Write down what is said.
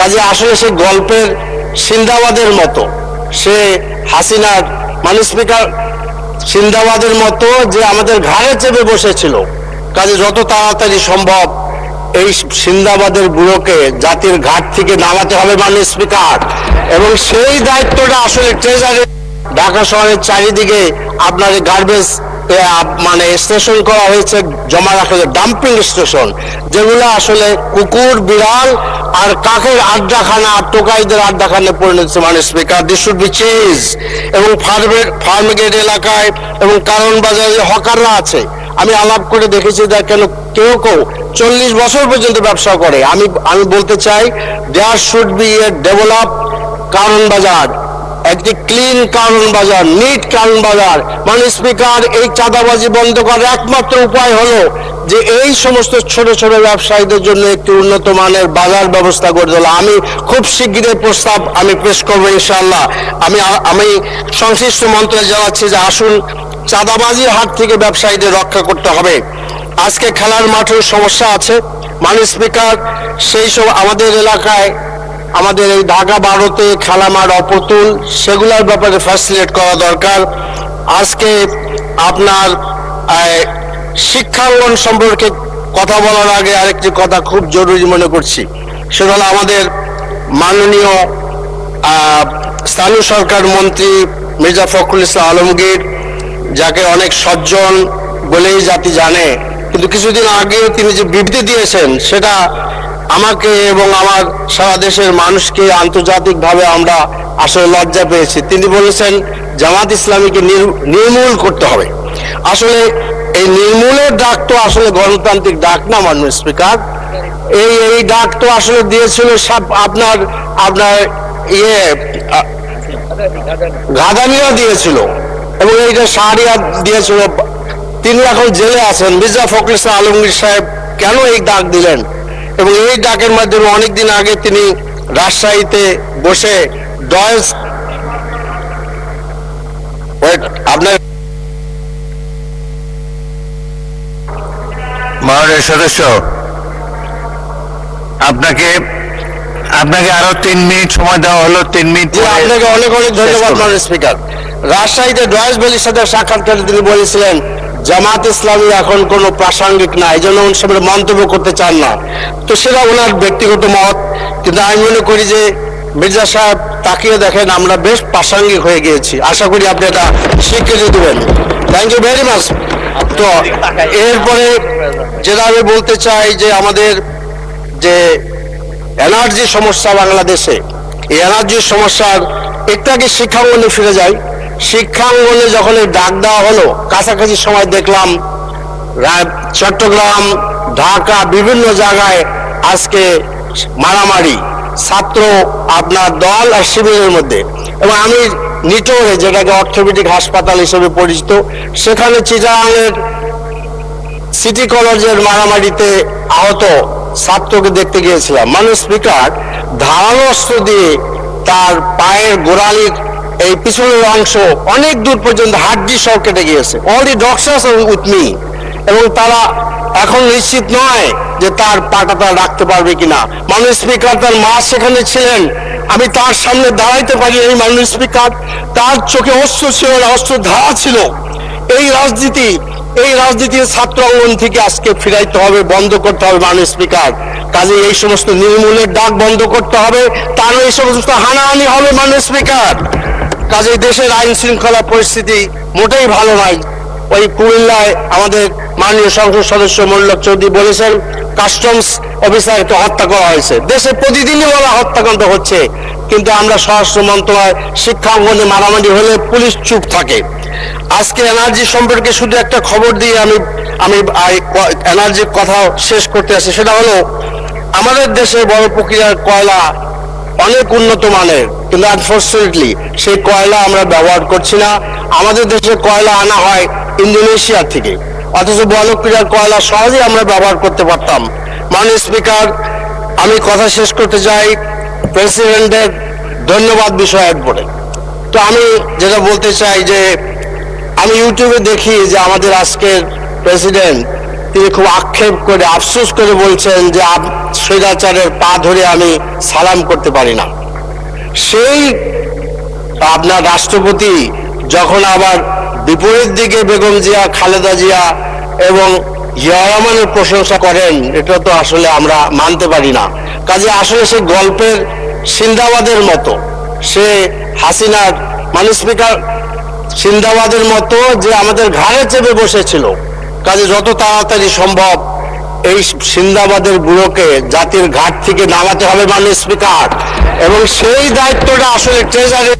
কাজে আসলে সে গল্পের সিন্দাবাদের মতো, সে হাসিনার মানে স্পিকার সিন্দাবাদের মতো যে আমাদের ঘাড়ে চেপে বসেছিল। কাজে যত তাড়াতাড়ি সম্ভব এই সিন্দাবাদের বুড়োকে জাতির ঘাট থেকে নামাতে হবে মাননীয় স্পিকার, এবং সেই দায়িত্বটা আসলে ট্রেজারি ঢাকা শহরের চারিদিকে আপনার গার্বেজ মানে স্টেশন করা হয়েছে, জমা রাখা হয়েছে ডাম্পিং স্টেশন, যেগুলো আসলে কুকুর বিড়াল আর কাকের আড্ডাখানা, টোকাইদের আড্ডাখানে পরিণত হচ্ছে মাননীয় speaker. This should be change. এবং ফার্মগেট এলাকায় এবং কারণ বাজারে হকাররা আছে, আমি আলাপ করে দেখেছি কেন কেউ 40 বছর পর্যন্ত ব্যবসা করে। আমি বলতে চাই there should be a develop কারণ বাজার, একটি ক্লিন কারণ বাজার, নিট কারণ বাজার। মানে স্পিকার, এই চাঁদাবাজি বন্ধ করার একমাত্র উপায় হলো যে এই সমস্ত ছোট ছোট ব্যবসায়ীদের জন্য একটি উন্নত মানের বাজার ব্যবস্থা করে তোলা। আমি খুব শীঘ্রই প্রস্তাব আমি পেশ করবো ইনশাআল্লাহ। আমি সংশ্লিষ্ট মন্ত্রণালয়ে জানাচ্ছি যে আসুন, চাঁদাবাজির হাত থেকে ব্যবসায়ীদের রক্ষা করতে হবে। আজকে খেলার মাঠের সমস্যা আছে মাননীয় স্পিকার, সেই সব আমাদের এলাকায়, আমাদের এই ঢাকা 12-তে খেলা মাঠ অপ্রতুল, সেগুলোর ব্যাপারে ফ্যাসিলিটেট করা দরকার। আজকে আপনার শিক্ষাঙ্গন সম্পর্কে কথা বলার আগে আরেকটি কথা খুব জরুরি মনে করছি, সেটা হলো আমাদের মাননীয় স্থানীয় সরকার মন্ত্রী মির্জা ফখরুল ইসলাম আলমগীর, যাকে অনেক সজ্জন বলেই জাতি জানে, কিন্তু কিছুদিন আগে তিনি যে বিবৃতি দিয়েছেন সেটা আমাকে এবং আমার সারা দেশের মানুষকে আন্তর্জাতিকভাবে আমরা আসলে লজ্জা পেয়েছি। তিনি বলেছেন জামাত ইসলামীকে নির্মূল করতে হবে। আসলে এই নির্মূলের ডাক তো আসলে গণতান্ত্রিক ডাক না মাননীয় স্পিকার। এই ডাক তো আসলে দিয়েছিল আপনার ঘাদানিয়া দিয়েছিল, এবং এইটা শাহরিয়ার দিয়েছিল। তিনি এখন জেলে আছেন। মির্জা ফখরুল ইসলাম আলমগীর সাহেব কেন এই ডাক দিলেন? এবং এই ডাকের মাধ্যমে অনেকদিন আগে তিনি রাজশাহীতে বসে আপনার মহোদয় সদস্য, আপনাকে আরো 3 মিনিট সময় দেওয়া হলো। 3 মিনিট। আপনাকে অনেক অনেক ধন্যবাদ মাননীয় স্পিকার। রাজশাহীতে ডয়েস ভ্যালির সাথে সাক্ষাৎকারে তিনি বলেছিলেন জামাত ইসলামী এখন কোনো প্রাসঙ্গিক না, এই জন্য উনি সামনে মন্তব্য করতে চান না। তো সেটা ওনার ব্যক্তিগত মত, কিন্তু আমি মনে করি যে মির্জা সাহেব তাকিয়ে দেখেন আমরা বেশ প্রাসঙ্গিক হয়ে গিয়েছি। আশা করি আপনি এটা স্বীকৃতি দেবেন। Thank you very much. তো এরপরে যেটা আমি বলতে চাই যে আমাদের যে এনার্জি সমস্যা বাংলাদেশে, এই এনার্জির সমস্যার একটু আগে শিক্ষাঙ্গনে ফিরে যাই। শিক্ষাঙ্গনে যখন ডাক দেওয়া হলো, কাছাকাছি সময় দেখলাম চট্টগ্রাম, ঢাকা বিভিন্ন জায়গায় আজকে মারামারি, ছাত্র আপনার দল আর শিবিরের মধ্যে। এবং আমি নিটোরে, যেটাকে অর্থোপেডিক হাসপাতাল হিসেবে পরিচিত, সেখানে চিটাগাংয়ের সিটি কলেজের মারামারিতে আহত ছাত্রকে দেখতে গিয়েছিলাম। মাননীয় স্পিকার, ধারালো অস্ত্র দিয়ে তার পায়ের গোড়ালির এই পিছনের অংশ অনেক দূর পর্যন্ত হাড্ডি সহ কেটে গিয়েছে। All the doctors are with me, এবং তারা এখন নিশ্চিত নয় যে তার পাটা তারা রাখতে পারবে কিনা। মাননীয় স্পিকার, তার মা সেখানে ছিলেন, আমি তার সামনে দাঁড়াইতে পারি এই মাননীয় স্পিকার। তার চোখে অস্ত্র ছিল না, অস্ত্র ধারা ছিল। এই রাজনীতির ছাত্র অঙ্গন থেকে আজকে ফিরাইতে হবে, বন্ধ করতে হবে মাননীয় স্পিকার। কাজে এই সমস্ত নির্মূলের ডাক বন্ধ করতে হবে, তার এই সমস্ত হানাহানি হবে মাননীয় স্পিকার। কাজে দেশের আইন শৃঙ্খলা পরিস্থিতি মোটেই ভালো নয়। ওই কুমিল্লায় আমাদের মাননীয় সংসদ সদস্য মোল্লাক চৌধুরী বলেছেন কাস্টমস অফিসারকে হত্যা করা হয়েছে। দেশে প্রতিদিনই বলা হত্যাকাণ্ড হচ্ছে, কিন্তু আমরা স্বরাষ্ট্র মন্ত্রণালয় শিক্ষাঙ্গনে মারামারি হলে পুলিশ চুপ থাকে। আজকে এনার্জি সম্পর্কে শুধু একটা খবর দিয়ে আমি এনার্জির কথা শেষ করতে আসি। সেটা হলো আমাদের দেশে বড় প্রক্রিয়ার কয়লা অনেক উন্নত মানের, কিন্তু আনফর্চুনেটলি সেই কয়লা আমরা ব্যবহার করছি না। আমাদের দেশে কয়লা আনা হয় ইন্দোনেশিয়া থেকে, অথচ বড় প্রক্রিয়ার কয়লা সহজেই আমরা ব্যবহার করতে পারতাম। মাননীয় স্পিকার, আমি কথা শেষ করতে চাই প্রেসিডেন্টের ধন্যবাদ বিষয়ের পরে। তো আমি যেটা বলতে চাই যে আমি ইউটিউবে দেখি যে আমাদের আজকের প্রেসিডেন্ট তিনি খুব আক্ষেপ করে আফসোস করে বলছেন যে স্বৈরাচারের পা ধরে আমি সালাম করতে পারি না। সেই আপনার রাষ্ট্রপতি যখন আবার বিপরীত দিকে বেগম জিয়া, খালেদা জিয়া এবং জিয়া রহমানের প্রশংসা করেন, এটা তো আসলে আমরা মানতে পারি না। কাজে আসলে সে গল্পের সিন্দাবাদের মতো, সে হাসিনার মানে স্পিকার সিন্দাবাদের মতো যে আমাদের ঘাড়ে চেপে বসেছিল। কাজে যত তাড়াতাড়ি সম্ভব এই সিন্দাবাদের বুড়োকে জাতির ঘাট থেকে নামাতে হবে মানে স্পিকার, এবং সেই দায়িত্বটা আসলে ট্রেজারি